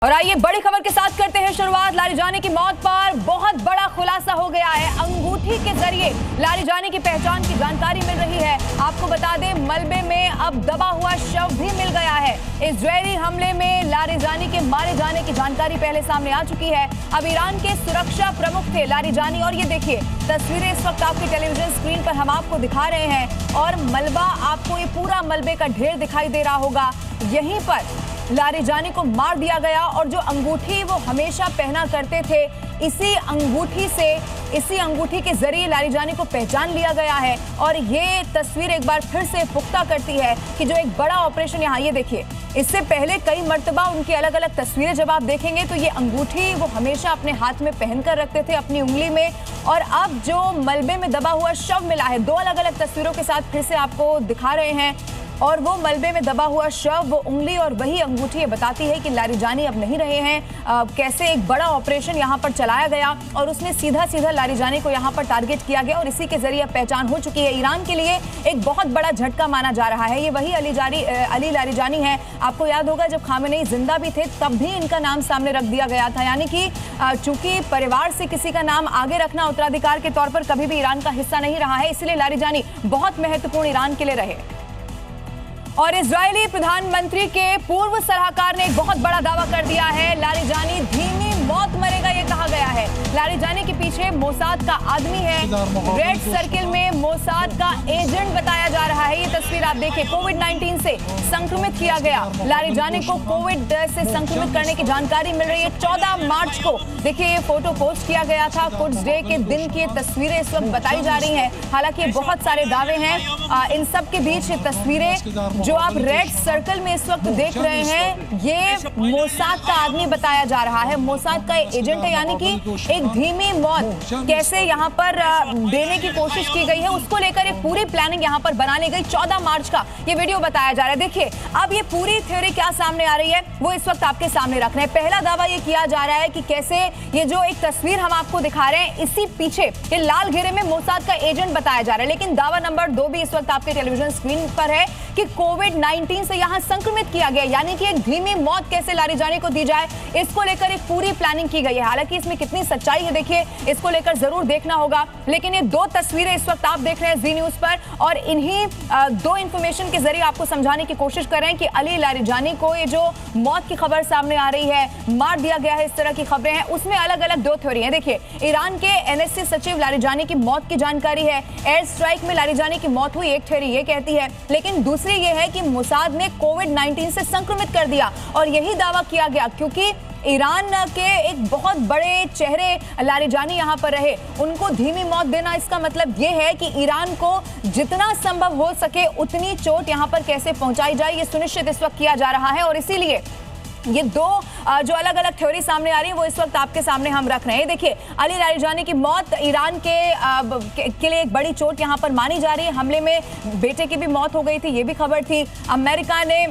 और आइए बड़ी खबर के साथ करते हैं शुरुआत। लारीजानी की मौत पर बहुत बड़ा खुलासा हो गया है। अंगूठी के जरिए लारीजानी की पहचान की जानकारी मिल रही है। आपको बता दें, मलबे में अब दबा हुआ शव भी मिल गया है। इजरायली हमले में लारीजानी के मारे जाने की जानकारी पहले सामने आ चुकी है। अब ईरान के सुरक्षा प्रमुख थे लारीजानी, और ये देखिए तस्वीरें इस वक्त आपकी टेलीविजन स्क्रीन पर हम आपको दिखा रहे हैं। और मलबा, आपको ये पूरा मलबे का ढेर दिखाई दे रहा होगा। यहीं पर लारीजानी को मार दिया गया, और जो अंगूठी वो हमेशा पहना करते थे, इसी अंगूठी के जरिए लारीजानी को पहचान लिया गया है। और ये तस्वीर एक बार फिर से पुख्ता करती है कि जो एक बड़ा ऑपरेशन, यहाँ ये देखिए, इससे पहले कई मर्तबा उनकी अलग अलग तस्वीरें जब आप देखेंगे तो ये अंगूठी वो हमेशा अपने हाथ में पहनकर रखते थे, अपनी उंगली में। और अब जो मलबे में दबा हुआ शव मिला है, दो अलग अलग तस्वीरों के साथ फिर से आपको दिखा रहे हैं। और वो मलबे में दबा हुआ शव, वो उंगली और वही अंगूठी ये बताती है कि लारीजानी अब नहीं रहे हैं। कैसे एक बड़ा ऑपरेशन यहाँ पर चलाया गया और उसमें सीधा सीधा लारीजानी को यहाँ पर टारगेट किया गया, और इसी के जरिए पहचान हो चुकी है। ईरान के लिए एक बहुत बड़ा झटका माना जा रहा है। ये वही अली लारीजानी है। आपको याद होगा जब खामेनेई जिंदा भी थे तब भी इनका नाम सामने रख दिया गया था। यानी कि चूंकि परिवार से किसी का नाम आगे रखना उत्तराधिकार के तौर पर कभी भी ईरान का हिस्सा नहीं रहा है, इसलिए लारीजानी बहुत महत्वपूर्ण ईरान के लिए रहे। और इजरायली प्रधानमंत्री के पूर्व सलाहकार ने एक बहुत बड़ा दावा कर दिया है। लारीजानी धीमी मौत मरेगा, ये कहा गया है। लारीजानी के पीछे मोसाद का आदमी है। रेड सर्किल में मोसाद का एजेंट बताया जा रहा है। ये तस्वीर आप देखिए, कोविड-19 से संक्रमित किया गया। लारीजानी को कोविड से संक्रमित करने की जानकारी मिल रही है। 14 मार्च को देखिए ये फोटो पोस्ट किया गया था। कुड्स डे के दिन की तस्वीरें इस वक्त बताई जा रही हैं। हालांकि बहुत सारे दावे हैं। इन सब के बीच ये तस्वीरें जो आप रेड सर्कल में इस वक्त देख रहे हैं, ये मोसाद का आदमी बताया जा रहा है, मोसाद का एजेंट है। यानी कि एक धीमी मौत कैसे यहाँ पर देने की कोशिश की गई है, उसको लेकर एक पूरी प्लानिंग यहाँ पर बना ली गई। 14 मार्च का ये वीडियो बताया जा रहा है। देखिए अब ये पूरी थ्योरी क्या सामने आ रही है वो इस वक्त आपके सामने रख रहे हैं। पहला दावा ये किया जा रहा है कि कैसे ये जो एक तस्वीर हम आपको दिखा रहे हैं, इसी पीछे ये लाल घेरे में मोसाद का एजेंट बताया जा रहा है। लेकिन दावा नंबर 2 भी इस वक्त आपके टेलीविजन स्क्रीन पर है कि कोविड-19 से यहां संक्रमित किया गया। यानी कि एक धीमी मौत कैसे लारीजानी को दी जाए, इसको लेकर एक पूरी प्लानिंग की गई है। हालांकि इसमें कितनी सच्चाई है देखिए, इसको लेकर जरूर देखना होगा। लेकिन ये दो तस्वीरें इस वक्त आप देख रहे हैं जी न्यूज पर, और इन्हीं दो इंफॉर्मेशन के जरिए आपको समझाने की कोशिश कर रहे हैं कि अली लारीजानी को ये जो मौत की खबर सामने आ रही है, मार दिया गया है, इस तरह की खबरें हैं, उसमें अलग अलग दो थ्योरी हैं। देखिए, ईरान के एनएससी सचिव लारीजानी की मौत की जानकारी है। एयर स्ट्राइक में लारीजानी की मौत हुई, एक थ्योरी ये कहती है। लेकिन दूसरी ये है कि मोसाद ने कोविड-19 से संक्रमित कर दिया, और यही दावा किया गया क्योंकि ईरान के एक बहुत बड़े चेहरे लारीजानी यहाँ पर रहे। उनको धीमी मौत देना, इसका मतलब ये है कि ईरान को जितना संभव हो सके उतनी चोट यहाँ पर कैसे पहुंचाई जाए, ये सुनिश्चित इस वक्त किया जा रहा है। और इसीलिए ये दो जो अलग अलग थ्योरी सामने आ रही है वो इस वक्त आपके सामने हम रख रहे हैं। देखिए, अली लारीजानी की मौत ईरान के लिए एक बड़ी चोट यहाँ पर मानी जा रही है। हमले में बेटे की भी मौत हो गई थी, ये भी खबर थी। अमेरिका ने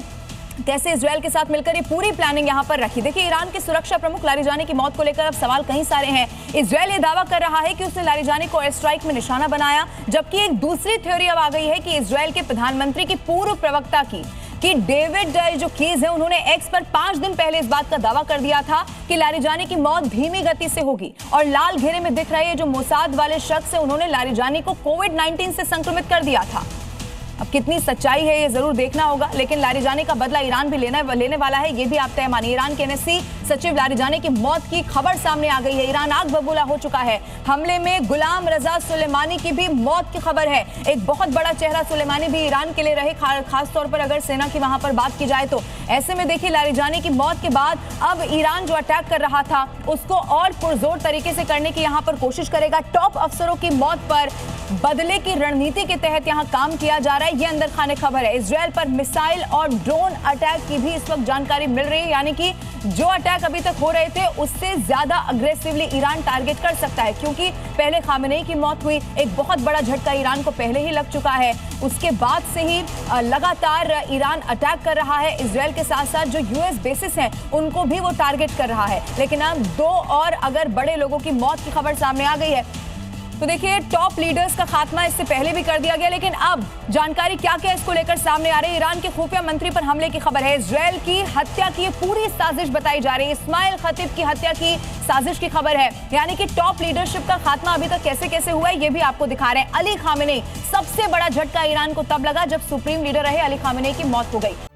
कैसे इजराइल के साथ मिलकर ये पूरी प्लानिंग यहाँ पर रखी। देखिए, ईरान के सुरक्षा प्रमुख लारीजानी की मौत को लेकर अब सवाल कई सारे हैं। इजराइल ये दावा कर रहा है कि उसने लारीजानी को एयर स्ट्राइक में निशाना बनाया, जबकि एक दूसरी थ्योरी अब आ गई है कि इजराइल के प्रधानमंत्री की पूर्व प्रवक्ता कि डेविड जो कीज है, उन्होंने एक्स पर 5 दिन पहले इस बात का दावा कर दिया था कि लारीजानी की मौत धीमी गति से होगी। और लाल घेरे में दिख रहे हैं जो मोसाद वाले शख्स है, उन्होंने लारीजानी को कोविड-19 से संक्रमित कर दिया था। अब कितनी सच्चाई है ये जरूर देखना होगा, लेकिन लारीजानी का बदला ईरान भी लेने वाला है, ये भी आप तय मानिए। ईरान के एनएससी सचिव लारीजानी की मौत की खबर सामने आ गई है। ईरान आग बबूला हो चुका है। हमले में गुलाम रजा सुलेमानी की भी मौत की खबर है। एक बहुत बड़ा चेहरा सुलेमानी भी ईरान के लिए रहे, खास तौर पर अगर सेना की वहां पर बात की जाए तो। ऐसे में देखिए, लारीजानी की मौत के बाद अब ईरान जो अटैक कर रहा था उसको और पुरजोर तरीके से करने की यहाँ पर कोशिश करेगा। टॉप अफसरों की मौत पर बदले की रणनीति के तहत यहाँ काम किया जा रहा है, ये अंदर खाने खबर है। इजराइल पर मिसाइल और ड्रोन अटैक की भी इस वक्त जानकारी मिल रही है। यानी कि जो अटैक अभी तक हो रहे थे उससे ज्यादा अग्रेसिवली ईरान टारगेट कर सकता है, क्योंकि पहले खामेनेई की मौत हुई, एक बहुत बड़ा झटका ईरान को पहले ही लग चुका है। उसके बाद से ही लगातार ईरान अटैक कर रहा है। इजराइल के साथ साथ जो यूएस बेसिस हैं उनको भी वो टारगेट कर रहा है। लेकिन अब दो और अगर बड़े लोगों की मौत की खबर सामने आ गई है। तो देखिए टॉप लीडर्स का खात्मा इससे पहले भी कर दिया गया, लेकिन अब जानकारी क्या क्या इसको लेकर सामने आ रही है। ईरान के खुफिया मंत्री पर हमले की खबर है, इजरायल की हत्या की पूरी साजिश बताई जा रही है, इस्माइल खतीब की हत्या की साजिश की खबर है। यानी कि टॉप लीडरशिप का खात्मा अभी तक कैसे कैसे हुआ है ये भी आपको दिखा रहे हैं। अली खामेनेई, सबसे बड़ा झटका ईरान को तब लगा जब सुप्रीम लीडर रहे अली खामेनेई की मौत हो गई।